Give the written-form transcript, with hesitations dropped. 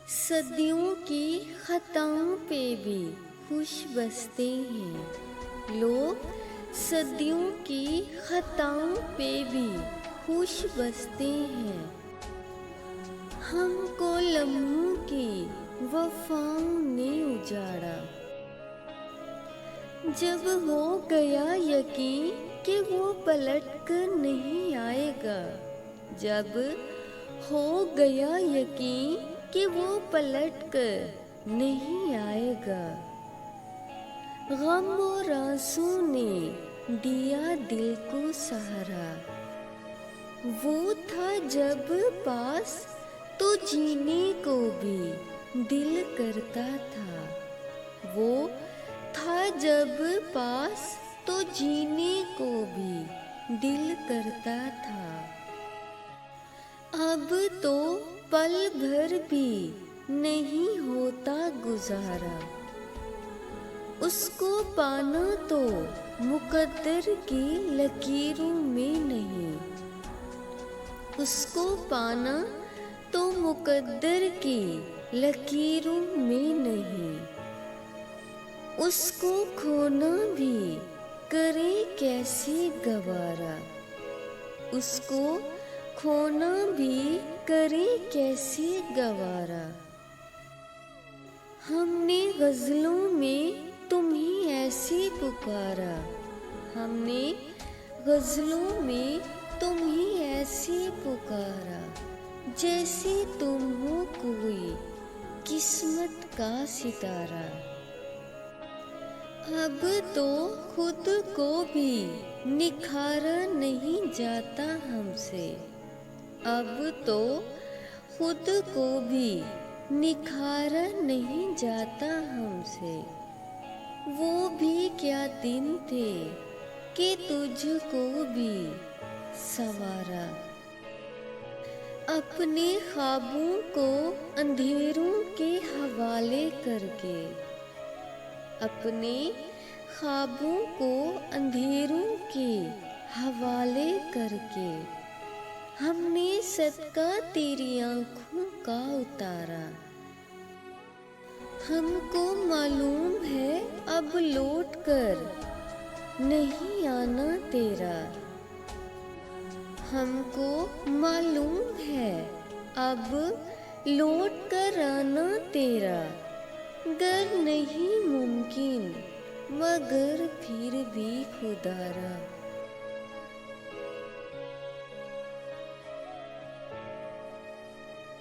सदियों की खताओं पे भी खुश बसते हैं लोग। सदियों की खताओं पे भी खुश बसते हैं। हमको लम्हों की वफाओं ने उजाड़ा। जब हो गया यकीन कि वो पलट कर नहीं आएगा। जब हो गया यकीन कि वो पलट कर नहीं आएगा। गम और आंसू ने दिया दिल को सहारा। वो था जब पास तो जीने को भी दिल करता था। वो था जब पास तो जीने को भी दिल करता था। अब तो पल भर भी नहीं होता गुजारा। उसको पाना तो मुकद्दर की लकीरों में नहीं। उसको पाना तो मुकद्दर की लकीरों में नहीं। उसको खोना भी करे कैसे गवारा। उसको खोना भी करे कैसे गवारा। हमने गज़लों में तुम्हें ऐसे पुकारा। हमने गज़लों में तुम्हें ऐसे पुकारा जैसे तुम हो कोई किस्मत का सितारा। अब तो खुद को भी निखारा नहीं जाता हमसे। अब तो खुद को भी निखारा नहीं जाता हमसे। वो भी क्या दिन थे कि तुझको भी सवारा। अपने ख्वाबों को अंधेरों के हवाले करके। अपने ख्वाबों को अंधेरों के हवाले करके हमने सदका तेरी आँखों का उतारा। हमको मालूम है अब लौट कर नहीं आना तेरा। हमको मालूम है अब लौट कर आना तेरा। गर नहीं मुमकिन मगर फिर भी खुदारा।